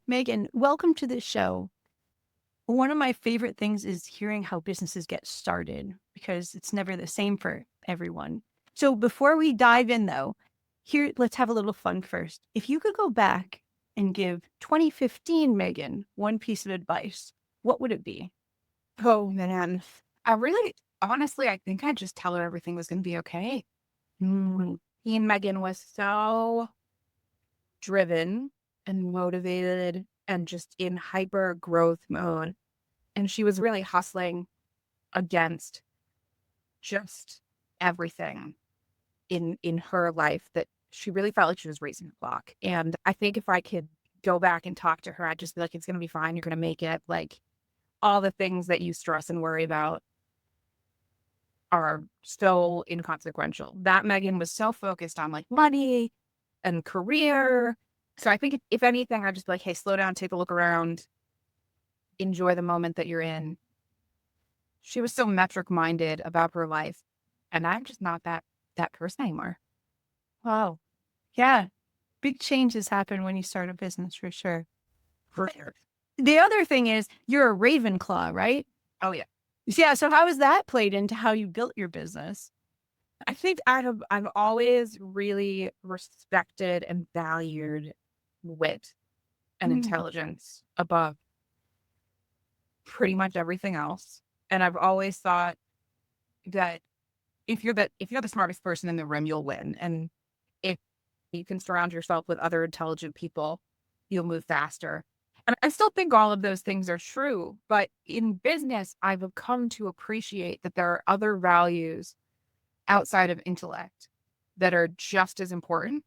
Megan, welcome to the show. One of my favorite things is hearing how businesses get started because it's never the same for everyone. So before we dive in though, here let's have a little fun first. If you could go back and give 2015 Megan one piece of advice, what would it be? Oh man. Honestly, I think I'd just tell her everything was going to be okay. Mm, He and Megan was so driven and motivated and just in hyper growth mode. And she was really hustling against just everything in her life that she really felt like she was racing the clock. And I think if I could go back and talk to her, I'd just be like, it's going to be fine. You're going to make it. Like all the things that you stress and worry about are so inconsequential. That Megan was so focused on like money and career. So I think if anything, I'd just be like, hey, slow down, take a look around, enjoy the moment that you're in. She was so metric minded about her life. And I'm just not that person anymore. wow. Yeah. Big changes happen when you start a business for sure. For sure. The other thing is you're a Ravenclaw, right? Oh yeah. Yeah. So how has that played into how you built your business? I think I've always really respected and valued wit and Mm, intelligence above pretty much everything else. And I've always thought that if you're the smartest person in the room, you'll win. And if you can surround yourself with other intelligent people, you'll move faster. And I still think all of those things are true, but in business, I've come to appreciate that there are other values outside of intellect that are just as important.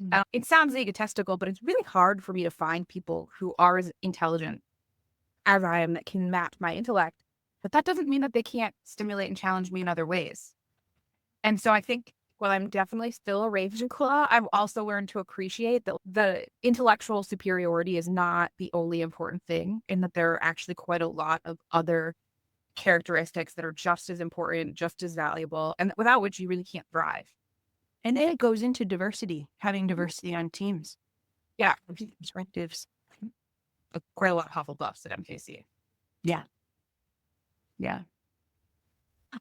mm. It sounds egotistical, but it's really hard for me to find people who are as intelligent as I am that can match my intellect. But that doesn't mean that they can't stimulate and challenge me in other ways. And so I think while I'm definitely still a Ravenclaw, I've also learned to appreciate that the intellectual superiority is not the only important thing, and that there are actually quite a lot of other characteristics that are just as important, just as valuable, and without which you really can't thrive. And then it goes into diversity, having diversity on teams, Yeah, perspectives. quite a lot of Hufflepuffs at MKC. Yeah. Yeah.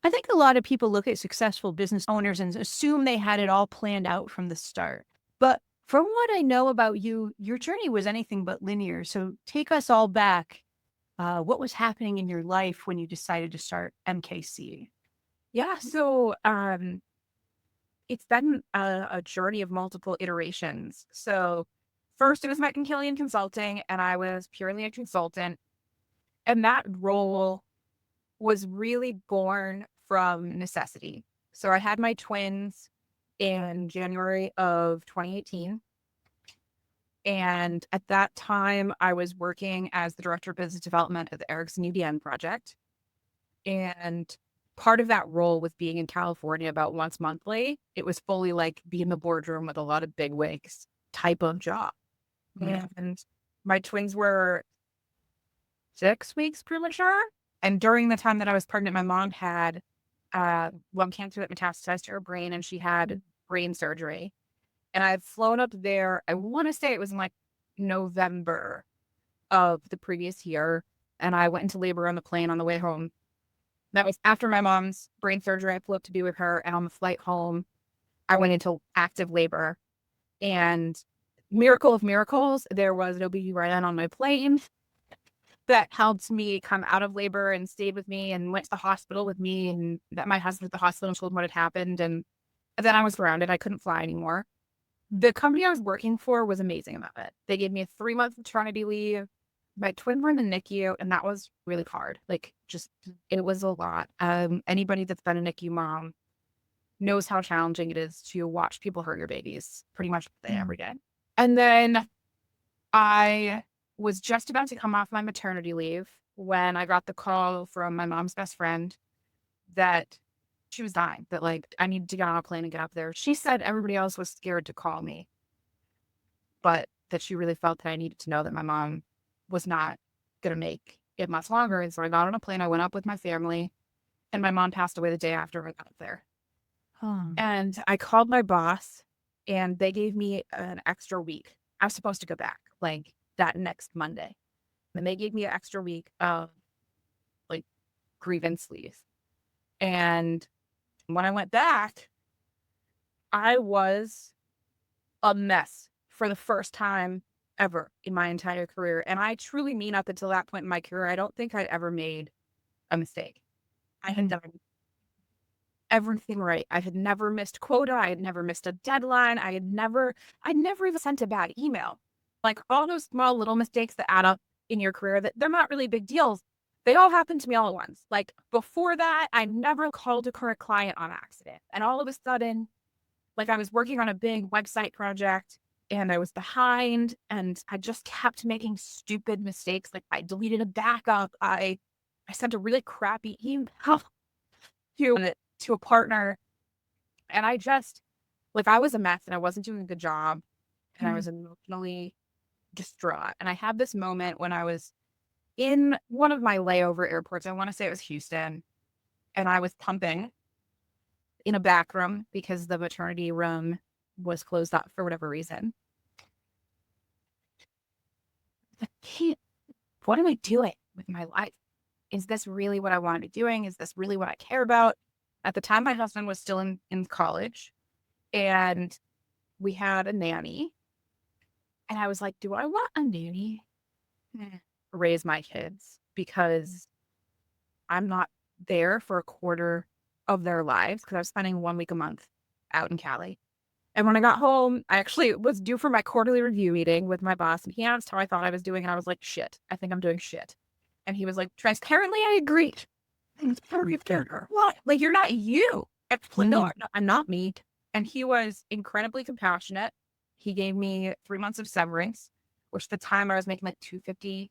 I think a lot of people look at successful business owners and assume they had it all planned out from the start. But from what I know about you, your journey was anything but linear. So take us all back. What was happening in your life when you decided to start MKC? Yeah, so it's been a journey of multiple iterations. So first it was met in Killion Consulting, and I was purely a consultant. And that role was really born from necessity. So I had my twins in January of 2018. And at that time, I was working as the director of business development at the Ericsson UDN project. And part of that role was being in California about once monthly. It was fully like be in the boardroom with a lot of big wigs type of job. Yeah. And my twins were 6 weeks premature. And during the time that I was pregnant, my mom had lung cancer that metastasized to her brain, and she had brain surgery. And I've flown up there. I want to say it was in like November of the previous year. And I went into labor on the plane on the way home. That was after my mom's brain surgery. I flew up to be with her. And on the flight home, I went into active labor. And miracle of miracles, there was an OB/GYN on my plane that helped me come out of labor and stayed with me and went to the hospital with me, and that my husband at the hospital and told him what had happened. And then I was grounded. I couldn't fly anymore. The company I was working for was amazing about it. They gave me a 3-month maternity leave. My twin were in the NICU, and that was really hard. Like, just, it was a lot. Anybody that's been a NICU mom knows how challenging it is to watch people hurt your babies pretty much every day. And then I was just about to come off my maternity leave when I got the call from my mom's best friend that she was dying, that like I needed to get on a plane and get up there. She said everybody else was scared to call me, but that she really felt that I needed to know that my mom was not going to make it much longer. And so I got on a plane. I went up with my family, and my mom passed away the day after I got up there. Oh, And I called my boss, and they gave me an extra week. I was supposed to go back. Like, that next Monday. And they gave me an extra week of like grievance leave. And when I went back, I was a mess for the first time ever in my entire career. And I truly mean up until that point in my career, I don't think I'd ever made a mistake. I had done everything right. I had never missed quota. I had never missed a deadline. I'd never even sent a bad email. Like all those small little mistakes that add up in your career that they're not really big deals. They all happened to me all at once. Like before that, I never called a current client on accident. And all of a sudden, like I was working on a big website project and I was behind and I just kept making stupid mistakes. Like I deleted a backup. I sent a really crappy email to a partner. And I just, like, I was a mess and I wasn't doing a good job and I was emotionally distraught. And I had this moment when I was in one of my layover airports. I want to say it was Houston. And I was pumping in a back room because the maternity room was closed up for whatever reason. I can't, what am I doing with my life? Is this really what I want to be doing? Is this really what I care about? At the time, my husband was still in college and we had a nanny. And I was like, do I want a nanny to raise my kids? Because I'm not there for a quarter of their lives because I was spending 1 week a month out in Cali. And when I got home, I actually was due for my quarterly review meeting with my boss. And he asked how I thought I was doing. And I was like, shit, I think I'm doing shit. And he was like, transparently, I agreed. What? Like, you're not you. No, I'm not me. And he was incredibly compassionate. He gave me 3 months of severance, which at the time I was making like $250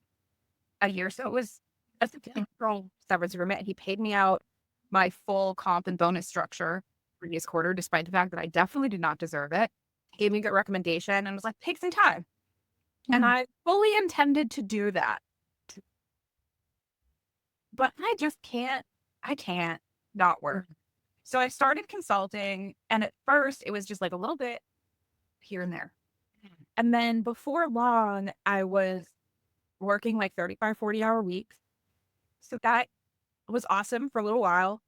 a year. So it was a substantial severance agreement. And he paid me out my full comp and bonus structure previous quarter, despite the fact that I definitely did not deserve it. He gave me a good recommendation and was like, take some time. And I fully intended to do that. But I can't not work. So I started consulting. And at first, it was just like a little bit here and there. And then before long, I was working like 35, 40-hour weeks. So that was awesome for a little while.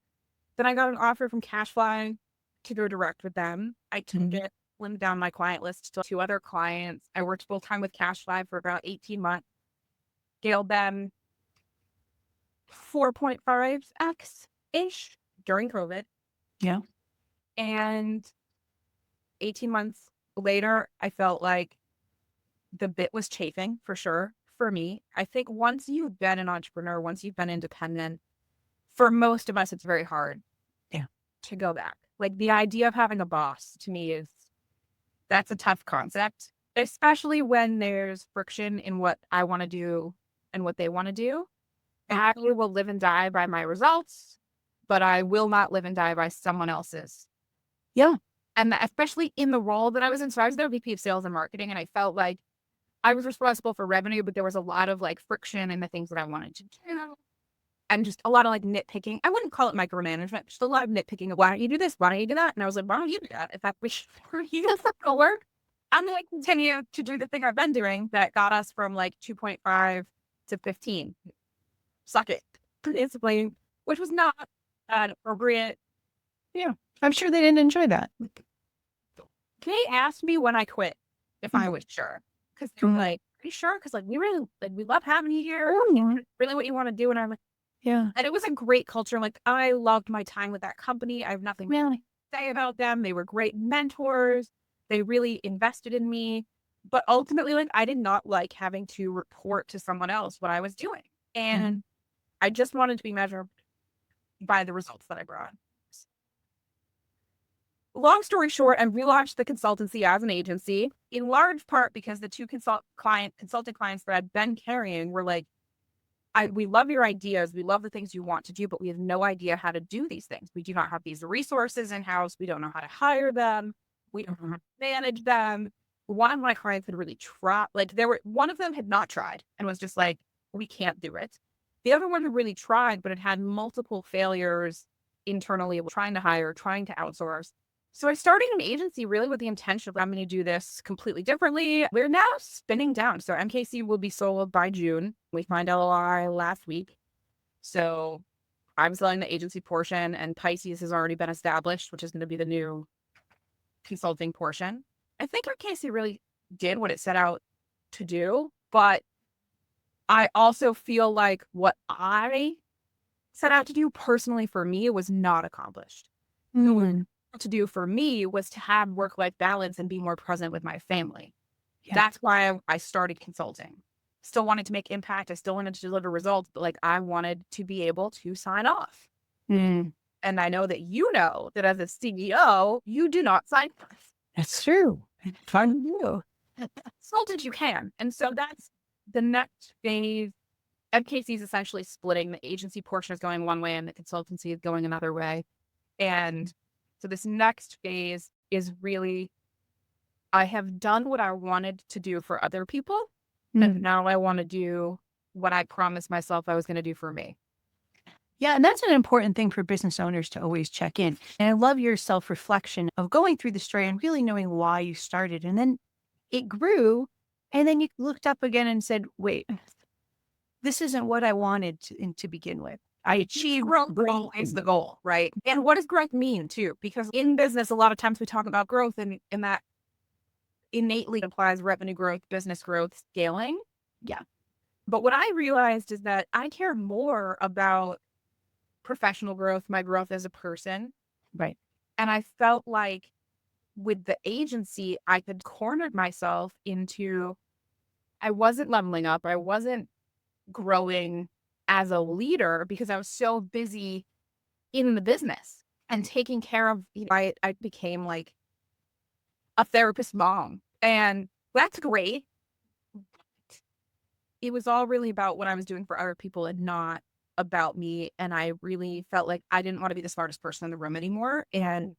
Then I got an offer from Cashfly to go direct with them. I took it, slimmed down my client list to 2 other clients. I worked full time with Cashfly for about 18 months, scaled them 4.5x-ish during COVID. Yeah. And 18 months later, I felt like the bit was chafing for sure for me. I think once you've been an entrepreneur, once you've been independent, for most of us, it's very hard to go back. Like the idea of having a boss to me that's a tough concept, especially when there's friction in what I want to do and what they want to do. I will live and die by my results, but I will not live and die by someone else's. Yeah. And especially in the role that I was in. So I was their VP of sales and marketing, and I felt like I was responsible for revenue, but there was a lot of like friction in the things that I wanted to do. And just a lot of like nitpicking. I wouldn't call it micromanagement, just a lot of nitpicking of why don't you do this? Why don't you do that? And I was like, why don't you do that? If that wish for you to work, I'm going to continue to do the thing I've been doing that got us from like 2.5 to 15. Suck it. Basically, which was not appropriate. Yeah. I'm sure they didn't enjoy that. They asked me when I quit if I was sure. Because they were like, are you sure? Because like we really like we love having you here. Really what you want to do. And I'm like, yeah. And it was a great culture. Like I loved my time with that company. I have nothing really to say about them. They were great mentors. They really invested in me. But ultimately, like I did not like having to report to someone else what I was doing. And I just wanted to be measured by the results that I brought. Long story short, I relaunched the consultancy as an agency, in large part because the 2 consulting clients that I'd been carrying were like, we love your ideas. We love the things you want to do, but we have no idea how to do these things. We do not have these resources in-house. We don't know how to hire them. We don't know how to manage them. One of my clients had really tried, like one of them had not tried and was just like, we can't do it. The other one had really tried, but it had multiple failures internally, trying to hire, trying to outsource. So I started an agency really with the intention of I'm going to do this completely differently. We're now spinning down. So MKC will be sold by June. We signed LOI last week. So I'm selling the agency portion, and Pisces has already been established, which is going to be the new consulting portion. I think MKC really did what it set out to do, but I also feel like what I set out to do personally for me was not accomplished. Mm, To do for me was to have work-life balance and be more present with my family. yeah. That's why I started consulting. Still wanted to make impact. I still wanted to deliver results, but like I wanted to be able to sign off. Mm, And I know that that as a CEO, you do not sign off. that's true. Fun to do. Consultant you can. And so that's the next phase. MKC is essentially splitting. The agency portion is going one way and the consultancy is going another way. And so this next phase is really, I have done what I wanted to do for other people. And Mm. now I want to do what I promised myself I was going to do for me. Yeah, and that's an important thing for business owners to always check in. And I love your self-reflection of going through the story and really knowing why you started. And then it grew, and then you looked up again and said, wait, this isn't what I wanted to begin with. I achieved Growth is the goal, right? And what does growth mean too? Because in business, a lot of times we talk about growth and that innately implies revenue growth, business growth, scaling. yeah, But what I realized is that I care more about professional growth, my growth as a person. right. And I felt like with the agency, I could cornered myself into I wasn't leveling up. I wasn't growing as a leader because I was so busy in the business and taking care of, I became like a therapist mom. And that's great. It was all really about what I was doing for other people and not about me. And I really felt like I didn't want to be the smartest person in the room anymore. And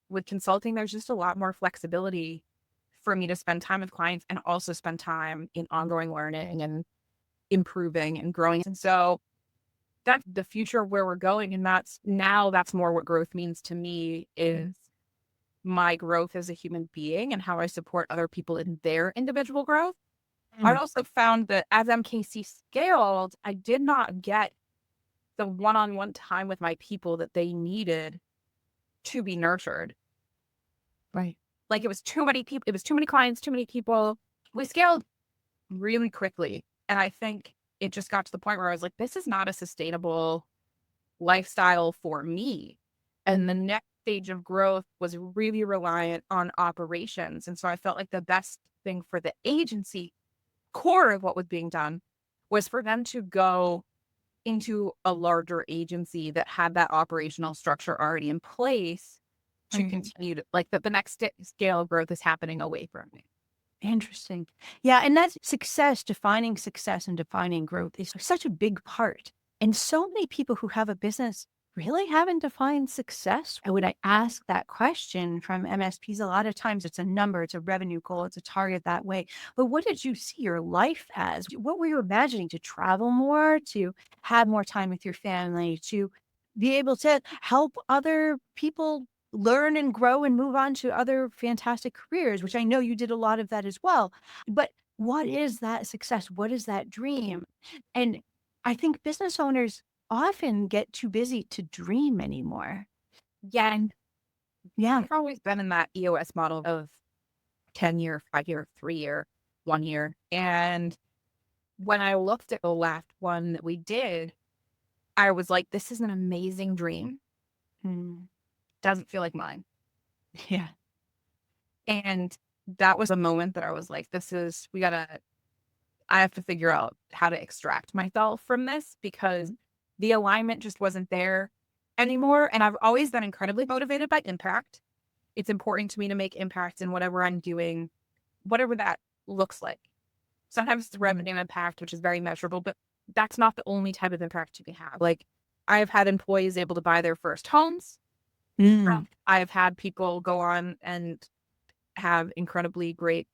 with consulting, there's just a lot more flexibility for me to spend time with clients and also spend time in ongoing learning and improving and growing. And so that's the future of where we're going. And that's more what growth means to me is my growth as a human being and how I support other people in their individual growth. I Mm, also found that as MKC scaled, I did not get the one-on-one time with my people that they needed to be nurtured. right. Like it was too many people, it was too many clients, too many people. We scaled really quickly. And I think it just got to the point where I was like, this is not a sustainable lifestyle for me. And the next stage of growth was really reliant on operations. And so I felt like the best thing for the agency, core of what was being done, was for them to go into a larger agency that had that operational structure already in place to Right. continue to, like the next scale of growth is happening away from me. Interesting. Yeah, and that's success and defining growth is such a big part. And so many people who have a business really haven't defined success. And when I ask that question from MSPs, a lot of times it's a number, it's a revenue goal, it's a target that way. But what did you see your life as? What were you imagining? To travel more, to have more time with your family, to be able to help other people learn and grow and move on to other fantastic careers, which I know you did a lot of that as well. But what is that success? What is that dream? And I think business owners often get too busy to dream anymore. Yeah. And Yeah. I've always been in that EOS model of 10-year, 5-year, 3-year, 1 year. And when I looked at the last one that we did, I was like, this is an amazing dream. Mm. Doesn't feel like mine. Yeah. And that was a moment that I was like, I have to figure out how to extract myself from this because the alignment just wasn't there anymore. And I've always been incredibly motivated by impact. It's important to me to make impact in whatever I'm doing, whatever that looks like. Sometimes it's revenue impact, which is very measurable, but that's not the only type of impact you can have. Like I've had employees able to buy their first homes. Mm. I've had people go on and have incredibly great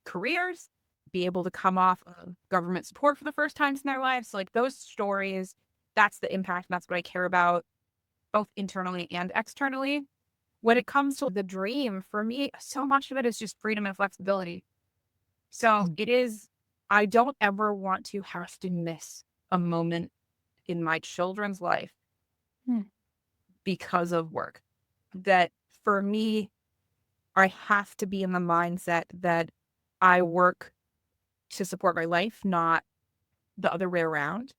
careers, be able to come off of government support for the first times in their lives. So like those stories, that's the impact. And that's what I care about both internally and externally. when it comes to the dream, for me, so much of it is just freedom and flexibility. So Mm. it is, I don't ever want to have to miss a moment in my children's life Mm. because of work. That for me, I have to be in the mindset that I work to support my life, not the other way around.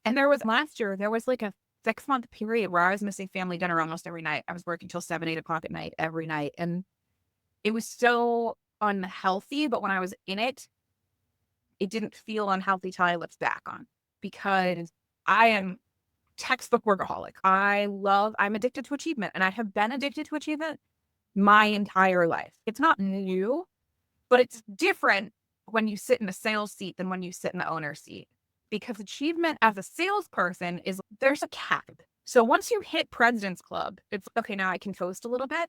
And there was last year, there was like a 6-month period where I was missing family dinner almost every night. I was working till 7, 8 o'clock at night every night. And it was so unhealthy. But when I was in it, it didn't feel unhealthy till I looked back on, because I am textbook workaholic. I'm addicted to achievement, and I have been addicted to achievement my entire life. It's not new, but it's different when you sit in a sales seat than when you sit in the owner seat. Because achievement as a salesperson is, there's a cap. So once you hit President's Club, it's okay, now I can coast a little bit.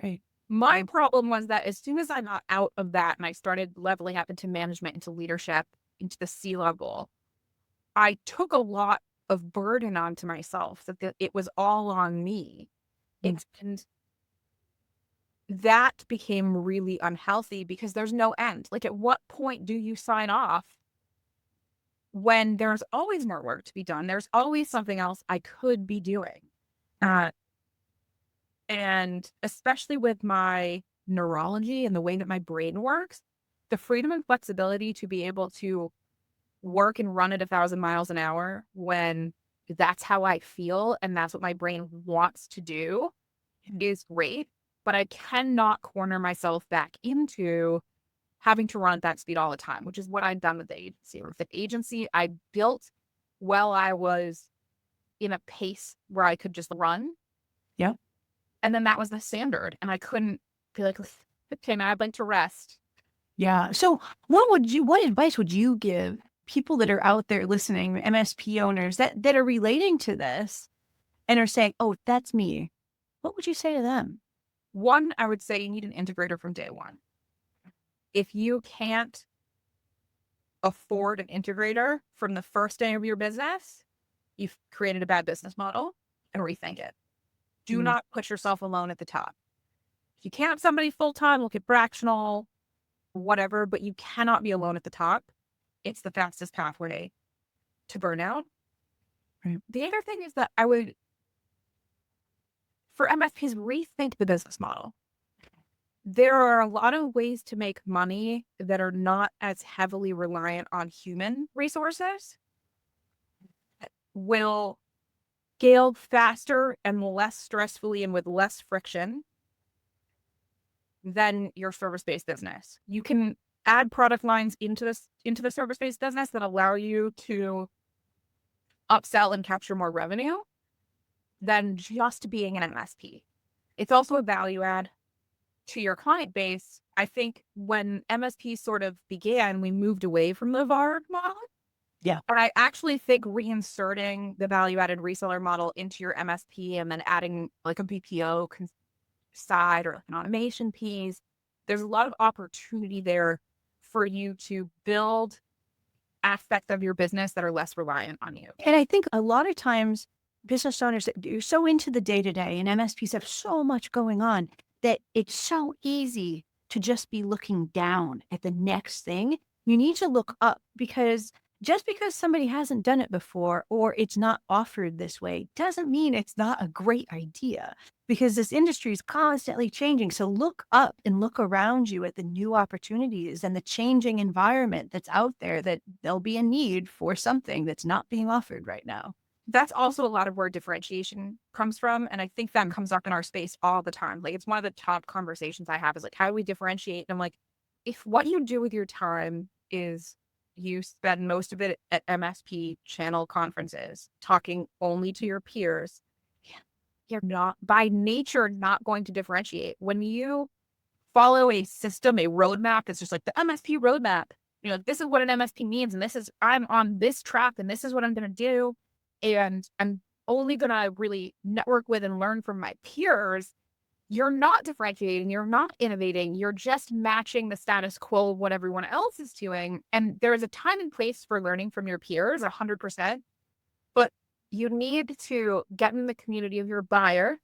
Right. My problem was that as soon as I got out of that and I started leveling up into management, into leadership, into the C level, I took a lot of burden onto myself, that it was all on me. Mm. And that became really unhealthy because there's no end. Like, at what point do you sign off when there's always more work to be done? There's always something else I could be doing. Uh, and especially with my neurology and the way that my brain works, the freedom and flexibility to be able to work and run at 1,000 miles an hour when that's how I feel and that's what my brain wants to do is great. But I cannot corner myself back into having to run at that speed all the time, which is what I'd done with the agency. With the agency, I built while I was in a pace where I could just run. Yeah. And then that was the standard. And I couldn't be like, okay, now I'd like to rest. Yeah. So what advice would you give people that are out there listening, MSP owners that are relating to this and are saying, oh, that's me? What would you say to them? One, I would say you need an integrator from day one. If you can't afford an integrator from the first day of your business, you've created a bad business model, and rethink it. Do Mm. not put yourself alone at the top. If you can't have somebody full time, look at fractional, whatever, but you cannot be alone at the top. It's the fastest pathway to burnout. Right. The other thing is that I would, for MSPs, rethink the business model. There are a lot of ways to make money that are not as heavily reliant on human resources, that will scale faster and less stressfully and with less friction than your service-based business. You can add product lines into the service-based business that allow you to upsell and capture more revenue than just being an MSP. It's also a value add to your client base. I think when MSP sort of began, we moved away from the VAR model. Yeah. But I actually think reinserting the value added reseller model into your MSP and then adding like a BPO side or like an automation piece, there's a lot of opportunity there for you to build aspects of your business that are less reliant on you. And I think a lot of times business owners that are so into the day to day and MSPs have so much going on that it's so easy to just be looking down at the next thing. You need to look up, because just because somebody hasn't done it before or it's not offered this way doesn't mean it's not a great idea, because this industry is constantly changing. So look up and look around you at the new opportunities and the changing environment that's out there, that there'll be a need for something that's not being offered right now. That's also a lot of where differentiation comes from. And I think that comes up in our space all the time. Like, it's one of the top conversations I have is like, how do we differentiate? And I'm like, if what you do with your time is you spend most of it at MSP channel conferences, talking only to your peers, you're not by nature not going to differentiate. When you follow a system, a roadmap that's just like the MSP roadmap, this is what an MSP means, and this is, I'm on this track, and this is what I'm going to do, and I'm only going to really network with and learn from my peers, you're not differentiating, you're not innovating, you're just matching the status quo of what everyone else is doing. And there is a time and place for learning from your peers, 100%, but you need to get in the community of your buyer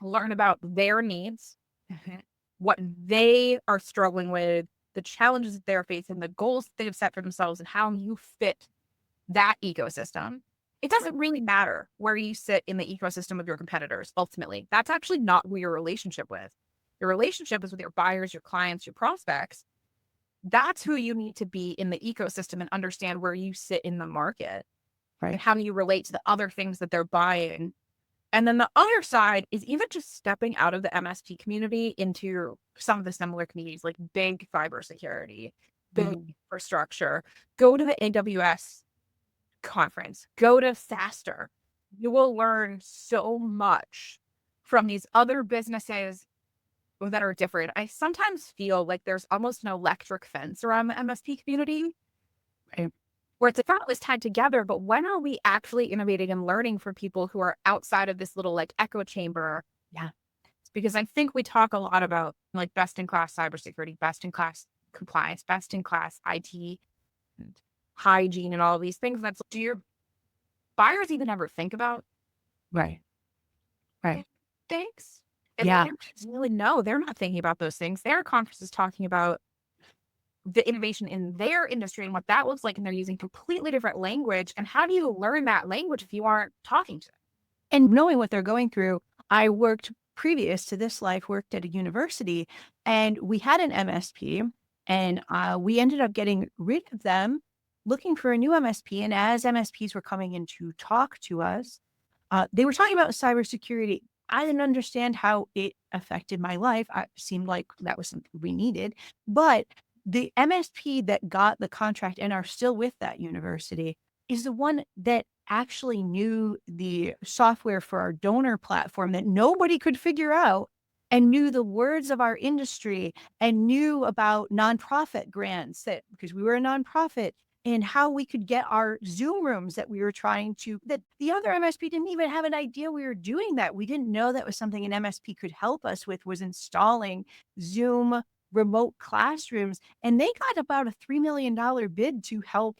learn about their needs, Mhm. what they are struggling with, the challenges that they're facing, the goals that they've set for themselves, and how you fit that ecosystem. It doesn't really matter where you sit in the ecosystem of your competitors, ultimately. That's actually not who your relationship with. Your relationship is with your buyers, your clients, your prospects. That's who you need to be in the ecosystem and understand where you sit in the market and Right. how do you relate to the other things that they're buying. And then the other side is even just stepping out of the MSP community into some of the similar communities like big cybersecurity, big Mhm. infrastructure. Go to the AWS conference, go to Faster. You will learn so much from these other businesses that are different. I sometimes feel like there's almost an electric fence around the MSP community Right. where it's like, thought it was tied together, but when are we actually innovating and learning from people who are outside of this little like echo chamber? Yeah. Because I think we talk a lot about like best in class cybersecurity, best in class compliance, best in class IT, and hygiene, and all of these things. That's do your buyers even ever think about Right. those Right. things? And Yeah. they really no, they're not thinking about those things. Their conference is talking about the innovation in their industry and what that looks like, and they're using completely different language. And how do you learn that language if you aren't talking to them? And knowing what they're going through, I worked previous to this life, worked at a university, and we had an MSP, and we ended up getting rid of them, looking for a new MSP. And as MSPs were coming in to talk to us, they were talking about cybersecurity. I didn't understand how it affected my life. It seemed like that was something we needed. But the MSP that got the contract and are still with that university is the one that actually knew the software for our donor platform that nobody could figure out, and knew the words of our industry, and knew about nonprofit grants, that because we were a nonprofit, and how we could get our Zoom rooms that we were trying to, that the other MSP didn't even have an idea we were doing that. We didn't know that was something an MSP could help us with, was installing Zoom remote classrooms. And they got about a $3 million bid to help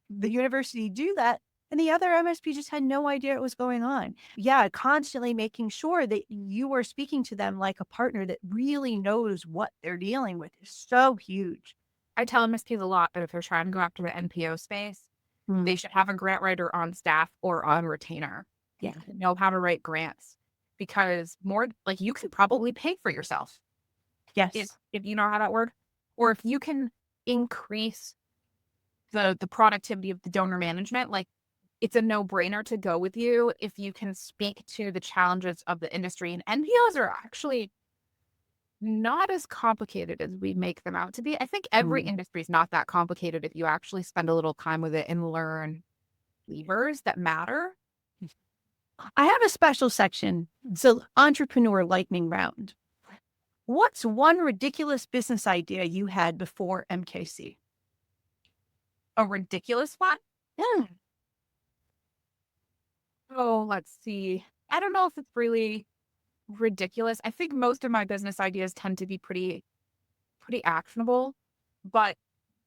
the university do that. And the other MSP just had no idea what was going on. Yeah, constantly making sure that you are speaking to them like a partner that really knows what they're dealing with is so huge. I tell MSPs a lot that if they're trying to go after the NPO space, Mm, they should have a grant writer on staff or on retainer. yeah. Know how to write grants because more like you could probably pay for yourself Yes. if you know how that works, or if you can increase the productivity of the donor management, like it's a no-brainer to go with you if you can speak to the challenges of the industry. And NPOs are actually not as complicated as we make them out to be. I think every Mm. industry is not that complicated if you actually spend a little time with it and learn levers that matter. I have a special section. So, entrepreneur lightning round. What's one ridiculous business idea you had before MKC? A ridiculous one? Yeah. Oh, let's see. I don't know if it's really ridiculous. I think most of my business ideas tend to be pretty actionable, but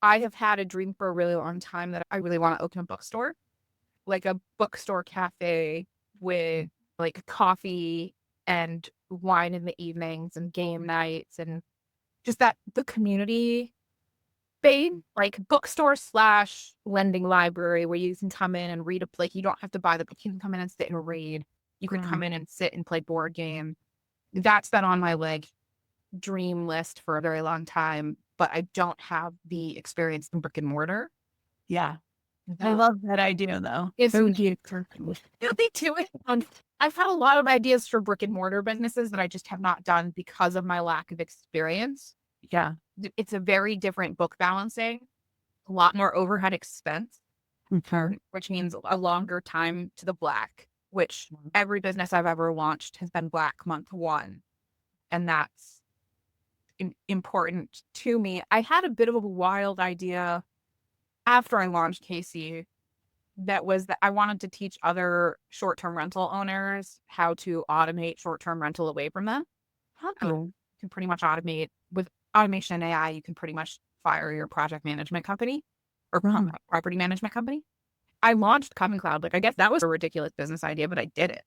I have had a dream for a really long time that I really want to open a bookstore, like a bookstore cafe with like coffee and wine in the evenings and game nights and just that the community based like bookstore slash lending library where you can come in and read a like you don't have to buy the book. You can come in and sit and read. You can come Mm. in and sit and play board game. That's been on my like dream list for a very long time, but I don't have the experience in brick and mortar. Yeah. I That love that idea, though. is So cute. they do it. I've had a lot of ideas for brick and mortar businesses that I just have not done because of my lack of experience. Yeah. It's a very different book balancing, a lot more overhead expense, Mhm. which means a longer time to the black, which every business I've ever launched has been black month one. And that's important to me. I had a bit of a wild idea after I launched Casey that was that I wanted to teach other short-term rental owners how to automate short-term rental away from them. You Oh, can pretty much automate with automation and AI, you can pretty much fire your project management company or right. property management company. I launched Common Cloud. Like, I guess that was a ridiculous business idea, but I did it.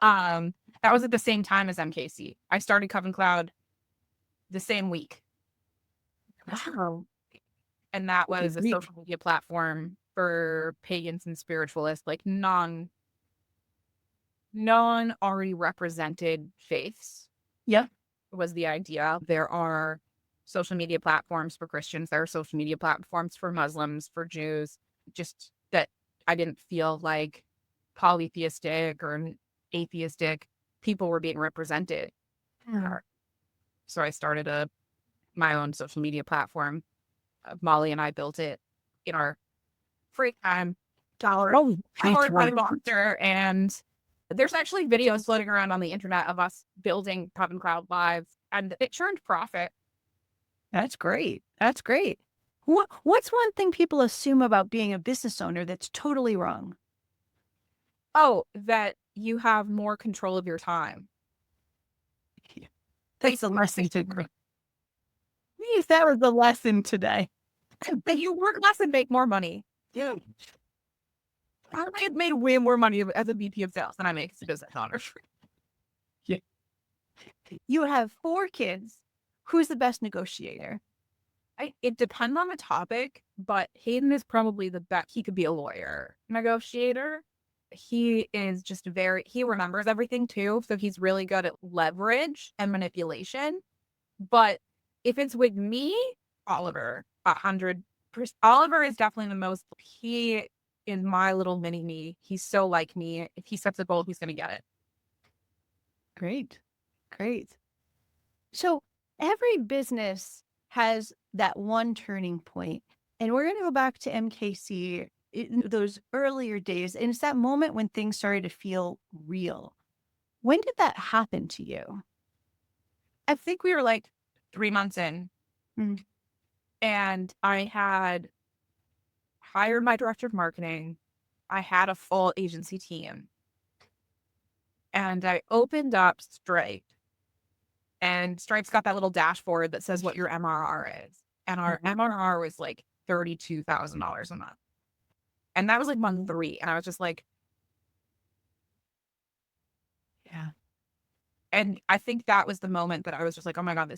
That was at the same time as MKC. I started Coven Cloud the same week. Wow. And that Okay, was a great. social media platform for pagans and spiritualists, like non already represented faiths Yeah. was the idea. There are social media platforms for Christians, there are social media platforms for Muslims, for Jews, just that I didn't feel like polytheistic or atheistic people were being represented. Yeah. So I started my own social media platform. Molly and I built it in our free time. Oh, that's Powered by right. Monster, and there's actually videos floating around on the internet of us building Coven Cloud Live, and it turned profit. That's great. That's great. What's one thing people assume about being a business owner that's totally wrong? Oh, that you have more control of your time. Yeah. That's the lesson today. If that was the lesson today. That you work less and make more money. Yeah. I made way more money as a VP of sales than I make as a business owner. Yeah. You have 4 kids. Who's the best negotiator? It depends on the topic, but Hayden is probably the best. He could be a lawyer negotiator. He is just he remembers everything too. So he's really good at leverage and manipulation. But if it's with me, Oliver, 100%. Oliver is definitely the most, he is my little mini me. He's so like me. If he sets a goal, he's going to get it. Great. Great. So every business has that one turning point. And we're going to go back to MKC in those earlier days. And it's that moment when things started to feel real. When did that happen to you? I think we were like 3 months in, Mm. and I had hired my director of marketing. I had a full agency team, and I opened up Stripe, and Stripe's got that little dashboard that says what your MRR is. And our MRR was like $32,000 a month. And that was like month 3. And I was just like, Yeah. and I think that was the moment that I was just like, oh my God,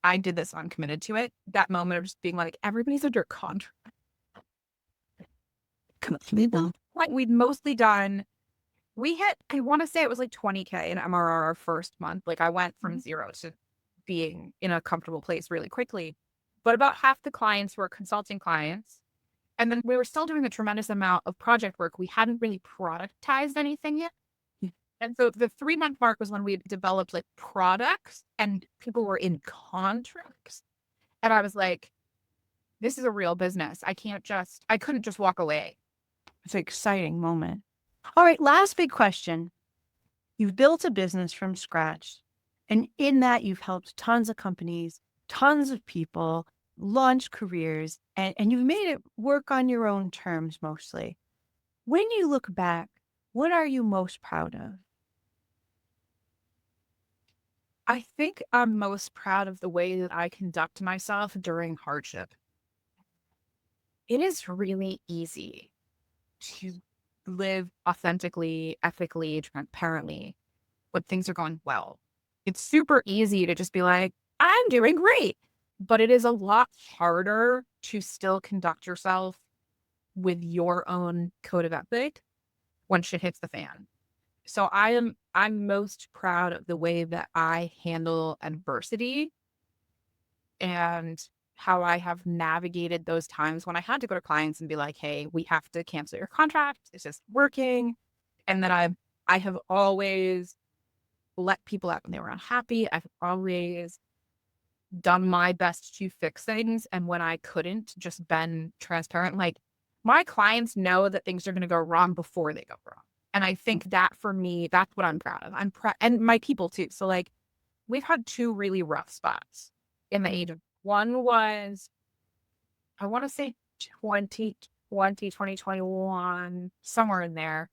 I did this. I'm committed to it. That moment of just being like, everybody's under contract. Like we'd mostly done, we hit, I want to say it was like 20K in MRR our first month. Like I went from 0 to being in a comfortable place really quickly. But about half the clients were consulting clients. And then we were still doing a tremendous amount of project work. We hadn't really productized anything yet. And so the 3-month mark was when we developed like products and people were in contracts. And I was like, this is a real business. I couldn't just walk away. It's an exciting moment. All right. Last big question. You've built a business from scratch. And in that, you've helped tons of companies, tons of people launch careers, and you've made it work on your own terms mostly. When you look back, what are you most proud of? I think I'm most proud of the way that I conduct myself during hardship. It is really easy to live authentically, ethically, transparently when things are going well. It's super easy to just be like, I'm doing great. But it is a lot harder to still conduct yourself with your own code of ethic when shit hits the fan. So I'm most proud of the way that I handle adversity and how I have navigated those times when I had to go to clients and be like, hey, we have to cancel your contract. It's just working. And then I have always let people out when they were unhappy. I've always done my best to fix things. And when I couldn't, just been transparent. Like my clients know that things are going to go wrong before they go wrong. And I think that for me, that's what I'm proud of. And my people too. So like we've had 2 really rough spots in the age of, one was, I want to say 2020, 2021, somewhere in there.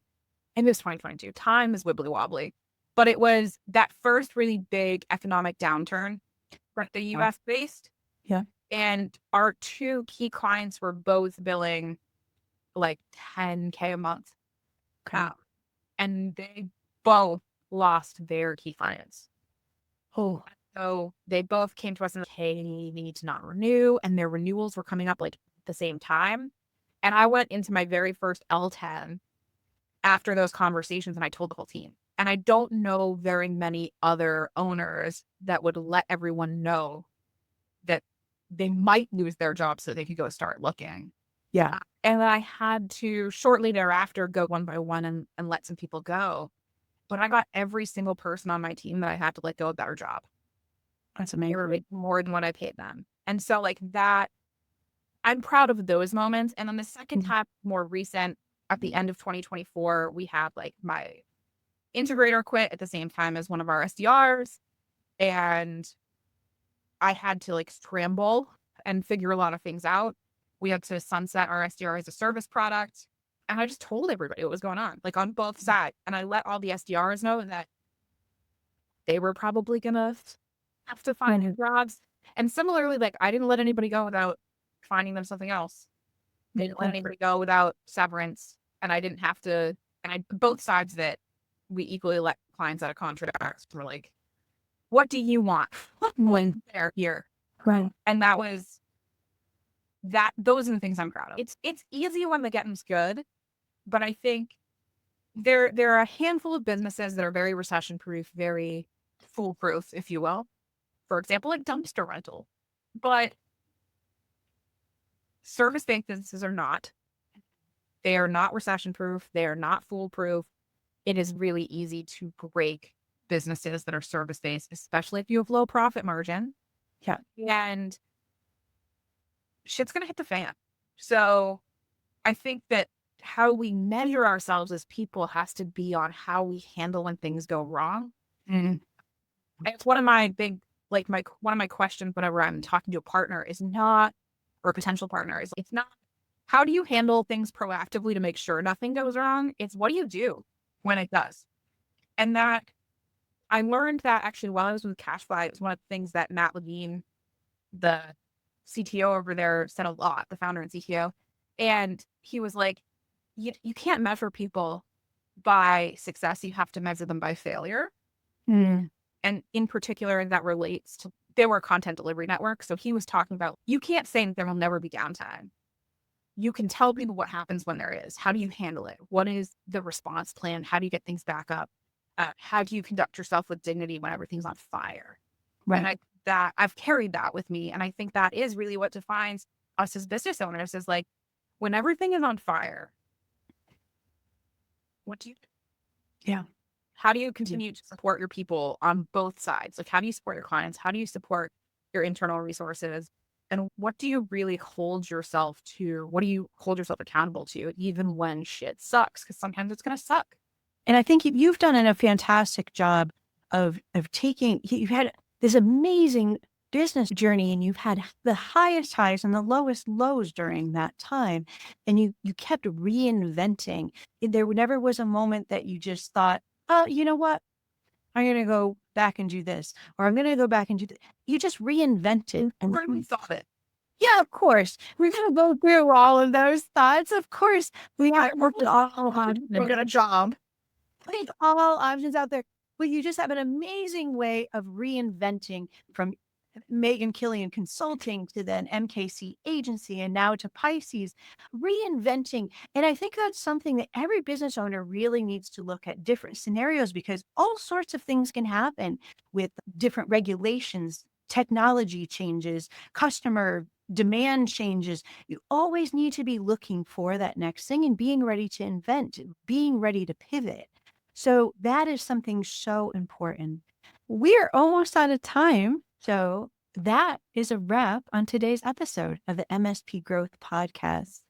And it was 2022. Time is wibbly wobbly. But it was that first really big economic downturn, the US based. Yeah. And our 2 key clients were both billing like 10K a month. Okay. and they both lost their key clients. Oh, So they both came to us and like, hey, you need to not renew. And their renewals were coming up like at the same time. And I went into my very first L10 after those conversations and I told the whole team. And I don't know very many other owners that would let everyone know that they might lose their job so they could go start looking. yeah. And I had to shortly thereafter go one by one and let some people go. But I got every single person on my team that I had to let go a better job. That's They were amazing. making more than what I paid them. And so like that, I'm proud of those moments. And then the second time, more recent, at the end of 2024, we had like my integrator quit at the same time as one of our SDRs. And I had to like scramble and figure a lot of things out. We had to sunset our SDR as a service product. And I just told everybody what was going on, like on both sides. And I let all the SDRs know that they were probably going to have to find new jobs. And similarly, like I didn't let anybody go without finding them something else. They didn't let anybody go without severance. And I didn't have to, and I, both sides of it, we equally let clients out of contracts. We're like, what do you want? When they're here. Right. And that was that, those are the things I'm proud of. It's easy when the getting's good, but I think there are a handful of businesses that are very recession proof, very foolproof, if you will. For example, like dumpster rental. But service-based businesses are not. They are not recession proof. They are not foolproof. It is really easy to break businesses that are service-based, especially if you have low profit margin. Yeah. And shit's going to hit the fan. So I think that how we measure ourselves as people has to be on how we handle when things go wrong. Mm. It's one of my big, like one of my questions whenever I'm talking to a partner is not, or a potential partner is, it's not, how do you handle things proactively to make sure nothing goes wrong? It's what do you do when it does? And that I learned that actually while I was with Cashfly, it was one of the things that Matt Levine, the CTO over there, said a lot, the founder and CTO. And he was like, you can't measure people by success. You have to measure them by failure. Mm. And in particular, that relates to, they were a content delivery network. So he was talking about, you can't say that there will never be downtime. You can tell people what happens when there is. How do you handle it? What is the response plan? How do you get things back up? How do you conduct yourself with dignity when everything's on fire? Right. And I've carried that with me. And I think that is really what defines us as business owners is like, when everything is on fire, what do you do? Yeah. How do you continue to support your people on both sides? Like, how do you support your clients? How do you support your internal resources? And what do you really hold yourself to? What do you hold yourself accountable to, even when shit sucks? Because sometimes it's going to suck. And I think you've done a fantastic job of taking, you've had this amazing business journey and you've had the highest highs and the lowest lows during that time. And you kept reinventing. There never was a moment that you just thought, oh, you know what? I'm going to go back and do this, or I'm going to go back and do this. You just reinvented. And Where we thought it. yeah, of course. We're going to go through all of those thoughts. Of course, we worked all hard to get a job. Putting all options out there. But you just have an amazing way of reinventing from Killion Consulting to then MKC Agency and now to Pisces, reinventing. And I think that's something that every business owner really needs to look at different scenarios because all sorts of things can happen with different regulations, technology changes, customer demand changes. You always need to be looking for that next thing and being ready to invent, being ready to pivot. So that is something so important. We're almost out of time. So that is a wrap on today's episode of the MSP Growth Podcast.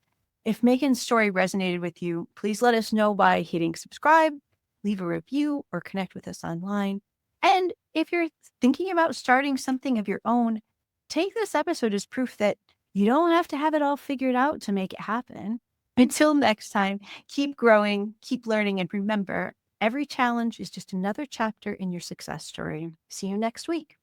If Megan's story resonated with you, please let us know by hitting subscribe, leave a review, or connect with us online. And if you're thinking about starting something of your own, take this episode as proof that you don't have to have it all figured out to make it happen. Until next time, keep growing, keep learning, and remember, every challenge is just another chapter in your success story. See you next week.